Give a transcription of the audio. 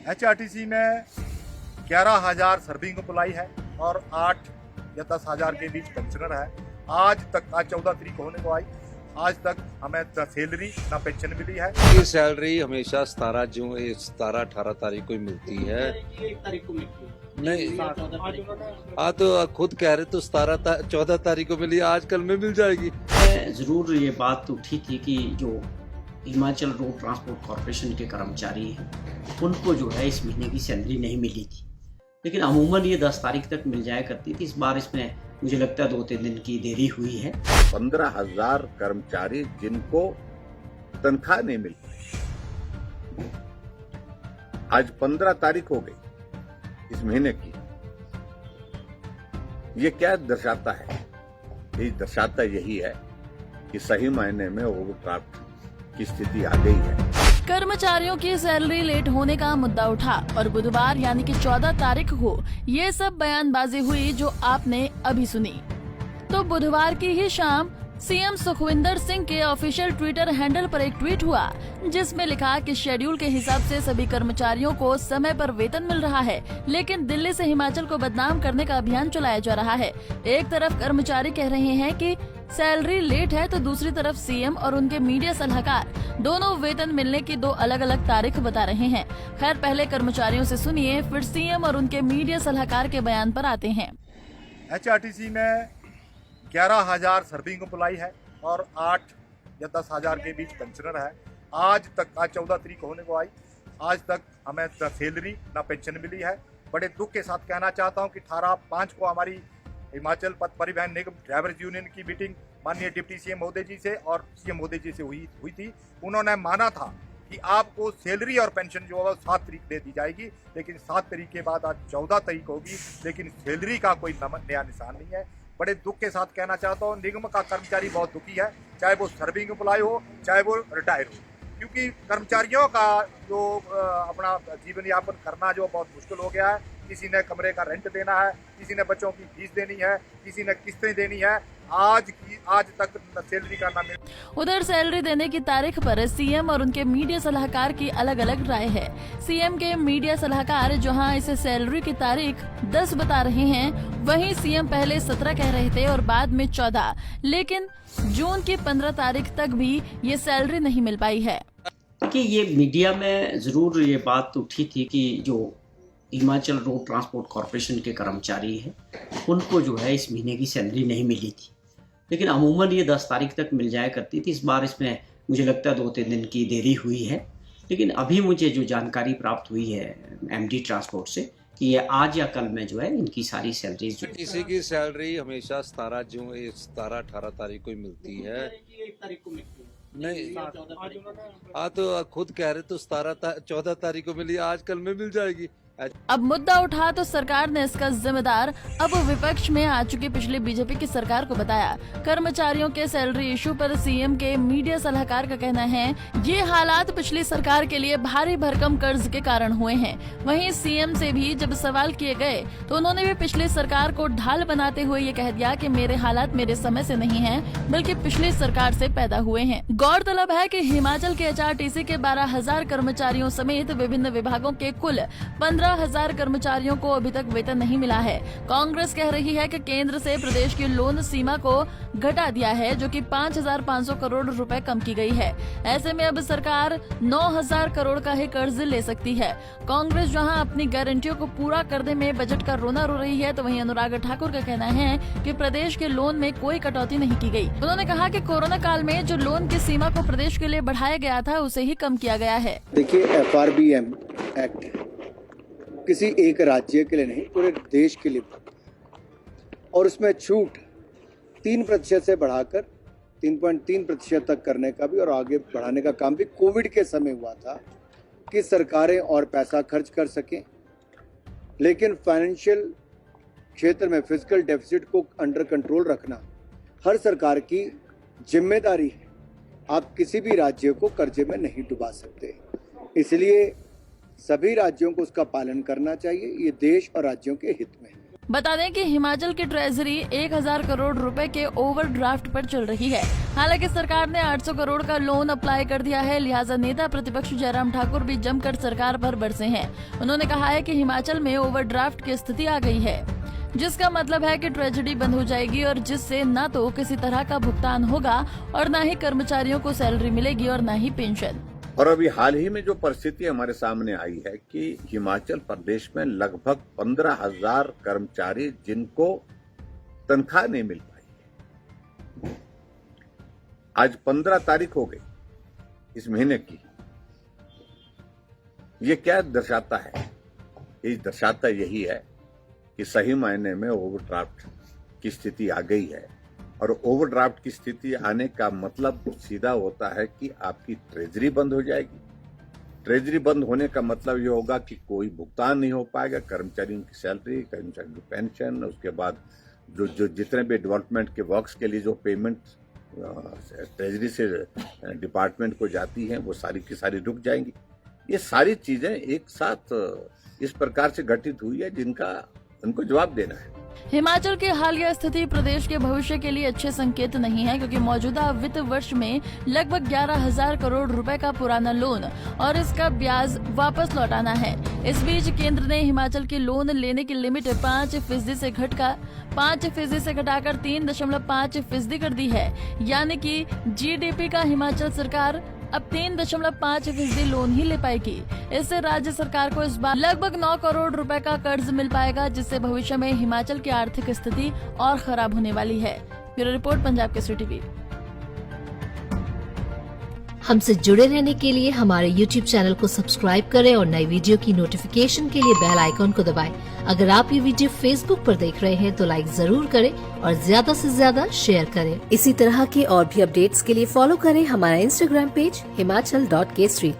HRTC में 11,000 serving employ है और 8 या 10,000 के बीच पेंशनर है। आज 14 तारीख होने को आई, आज तक हमें न सैलरी ना पेंशन मिली है। ये सैलरी हमेशा 17-18 तारीख को ही मिलती है। एक तारीख को मिलती है नहीं, हाँ तो खुद कह रहे तो 14 तारीख को मिली, आज कल में मिल जाएगी। जरूर ये बात उठी थी कि जो हिमाचल रोड ट्रांसपोर्ट कॉरपोरेशन के कर्मचारी हैं उनको जो है इस महीने की सैलरी नहीं मिली थी, लेकिन अमूमन ये 10 तारीख तक मिल जाया करती थी। इस बार इसमें मुझे लगता है 2-3 दिन की देरी हुई है। 15,000 कर्मचारी जिनको तनख्वाह नहीं मिल रही, आज 15 तारीख हो गई इस महीने की। ये क्या दर्शाता है? ये दर्शाता यही है कि सही मायने में ओवरड्राफ्ट की स्थिति आ गई है। कर्मचारियों की सैलरी लेट होने का मुद्दा उठा और बुधवार यानी कि 14 तारीख को ये सब बयानबाजी हुई जो आपने अभी सुनी। तो बुधवार की ही शाम सीएम सुखविंदर सिंह के ऑफिशियल ट्विटर हैंडल पर एक ट्वीट हुआ जिसमें लिखा कि शेड्यूल के हिसाब से सभी कर्मचारियों को समय पर वेतन मिल रहा है, लेकिन दिल्ली से हिमाचल को बदनाम करने का अभियान चलाया जा रहा है। एक तरफ कर्मचारी कह रहे हैं कि सैलरी लेट है तो दूसरी तरफ सीएम और उनके मीडिया सलाहकार दोनों वेतन मिलने की 2 अलग-अलग तारीख बता रहे हैं। खैर, पहले कर्मचारियों से सुनिए, फिर सीएम और उनके मीडिया सलाहकार के बयान पर आते हैं। एचआरटीसी में 11,000 सर्विंग एम्प्लॉय है और 8 या 10,000 के बीच पेंशनर है। आज 14 तारीख होने को आई, आज तक हमें न सैलरी ना पेंशन मिली है। बड़े दुख के साथ कहना चाहता हूं कि 18/5 को हमारी हिमाचल पथ परिवहन निगम ड्राइवर्स यूनियन की मीटिंग माननीय डिप्टी सीएम महोदय जी से और सीएम महोदय जी से हुई थी। उन्होंने माना था कि आपको सैलरी और पेंशन जो है 7 तारीख दे दी जाएगी, लेकिन 7 तारीख के बाद आज 14 तारीख होगी, लेकिन सैलरी का कोई नया निशान नहीं है। बड़े दुख के साथ कहना चाहता हूँ, निगम का कर्मचारी बहुत दुखी है, चाहे वो सर्विंग एम्प्लॉय हो चाहे वो रिटायर हो, क्योंकि कर्मचारियों का जो अपना जीवन यापन करना जो बहुत मुश्किल हो गया है। किसी ने कमरे का रेंट देना है, किसी ने बच्चों की फीस देनी है, किसी ने किस्तें देनी है। आज तक सैलरी का ना मिल। उधर सैलरी देने की तारीख पर सीएम और उनके मीडिया सलाहकार की अलग-अलग राय है। सीएम के मीडिया सलाहकार जहां इसे सैलरी की तारीख 10 बता रहे हैं, वहीं सीएम पहले 17 कह रहे थे और बाद में 14, लेकिन जून की 15 तारीख तक भी ये सैलरी नहीं मिल पाई है। देखिए, ये मीडिया में जरूर ये बात उठी थी कि जो हिमाचल रोड ट्रांसपोर्ट कॉरपोरेशन के कर्मचारी हैं उनको जो है इस महीने की सैलरी नहीं मिली थी, लेकिन अमूमन ये 10 तारीख तक मिल जाया करती थी। इस बार इसमें मुझे लगता है 2-3 दिन की देरी हुई है, लेकिन अभी मुझे जो जानकारी प्राप्त हुई है एमडी ट्रांसपोर्ट से कि ये आज या कल में जो है इनकी सारी सैलरीज किसी की सैलरी हमेशा 17-18 तारीख को ही मिलती है। एक तारीख को मिलती है नहीं, हाँ तो खुद कह रहे तो 14 तारीख को मिली, आज कल में मिल जाएगी। अब मुद्दा उठा तो सरकार ने इसका जिम्मेदार अब विपक्ष में आ चुकी पिछली बीजेपी की सरकार को बताया। कर्मचारियों के सैलरी इशू पर सीएम के मीडिया सलाहकार का कहना है ये हालात पिछली सरकार के लिए भारी भरकम कर्ज के कारण हुए हैं। वहीं सीएम से भी जब सवाल किए गए तो उन्होंने भी पिछली सरकार को ढाल बनाते हुए ये कह दिया कि मेरे हालात मेरे समय से नहीं हैं, बल्कि पिछली सरकार से पैदा हुए हैं। गौरतलब है कि हिमाचल के एचआरटीसी के 12,000 कर्मचारियों समेत विभिन्न विभागों के कुल 15,000 कर्मचारियों को अभी तक वेतन नहीं मिला है। कांग्रेस कह रही है कि केंद्र से प्रदेश की लोन सीमा को घटा दिया है, जो कि 5,500 करोड़ रुपए कम की गई है। ऐसे में अब सरकार 9,000 करोड़ का ही कर्ज ले सकती है। कांग्रेस जहां अपनी गारंटियों को पूरा करने में बजट का रोना रो रही है, तो वहीं अनुराग ठाकुर का कहना है कि प्रदेश के लोन में कोई कटौती नहीं की गई। उन्होंने कहा कि कोरोना काल में जो लोन की सीमा को प्रदेश के लिए बढ़ाया गया था उसे ही कम किया गया है। देखिए, FRBM एक्ट किसी एक राज्य के लिए नहीं, पूरे देश के लिए, और उसमें छूट 3% से बढ़ाकर 3.3% तक करने का भी और आगे बढ़ाने का काम भी कोविड के समय हुआ था कि सरकारें और पैसा खर्च कर सकें, लेकिन फाइनेंशियल क्षेत्र में फिजिकल डेफिसिट को अंडर कंट्रोल रखना हर सरकार की जिम्मेदारी है। आप किसी भी राज्य को कर्जे में नहीं डुबा सकते, इसलिए सभी राज्यों को उसका पालन करना चाहिए। ये देश और राज्यों के हित में है। बता दें कि हिमाचल की ट्रेजरी 1000 करोड़ रुपए के ओवरड्राफ्ट पर चल रही है। हालांकि सरकार ने 800 करोड़ का लोन अप्लाई कर दिया है, लिहाजा नेता प्रतिपक्ष जयराम ठाकुर भी जमकर सरकार पर बरसे हैं। उन्होंने कहा है कि हिमाचल में ओवरड्राफ्ट की स्थिति आ गई है, जिसका मतलब है कि ट्रेजेडी बंद हो जाएगी और जिससे न तो किसी तरह का भुगतान होगा और न ही कर्मचारियों को सैलरी मिलेगी और न ही पेंशन। और अभी हाल ही में जो परिस्थिति हमारे सामने आई है कि हिमाचल प्रदेश में लगभग 15,000 कर्मचारी जिनको तनख्वाह नहीं मिल पाई है। आज 15 तारीख हो गई इस महीने की। ये क्या दर्शाता है? ये दर्शाता यही है कि सही मायने में ओवरड्राफ्ट की स्थिति आ गई है। और ओवरड्राफ्ट की स्थिति आने का मतलब सीधा होता है कि आपकी ट्रेजरी बंद हो जाएगी। ट्रेजरी बंद होने का मतलब ये होगा कि कोई भुगतान नहीं हो पाएगा, कर्मचारियों की सैलरी, कर्मचारियों की पेंशन, उसके बाद जो जितने भी डेवलपमेंट के वर्क्स के लिए जो पेमेंट ट्रेजरी से डिपार्टमेंट को जाती हैं वो सारी की सारी रुक जाएंगी। ये सारी चीजें एक साथ इस प्रकार से घटित हुई है जिनका उनको जवाब देना है। हिमाचल की हालिया स्थिति प्रदेश के भविष्य के लिए अच्छे संकेत नहीं है, क्योंकि मौजूदा वित्त वर्ष में लगभग 11,000 करोड़ रुपए का पुराना लोन और इसका ब्याज वापस लौटाना है। इस बीच केंद्र ने हिमाचल की लोन लेने की लिमिट 5% से घटाकर 3.5% कर दी है। यानी कि जीडीपी का हिमाचल सरकार अब 3.5% लोन ही ले पाएगी। इससे राज्य सरकार को इस बार लगभग 9 करोड़ रुपए का कर्ज मिल पाएगा, जिससे भविष्य में हिमाचल की आर्थिक स्थिति और खराब होने वाली है। Bureau report, Punjab Kesari TV. हमसे जुड़े रहने के लिए हमारे YouTube चैनल को सब्सक्राइब करें और नई वीडियो की नोटिफिकेशन के लिए बेल आइकॉन को दबाएं। अगर आप ये वीडियो Facebook पर देख रहे हैं तो लाइक जरूर करें और ज्यादा से ज्यादा शेयर करें। इसी तरह के और भी अपडेट्स के लिए फॉलो करें हमारा Instagram पेज himachal.kesari।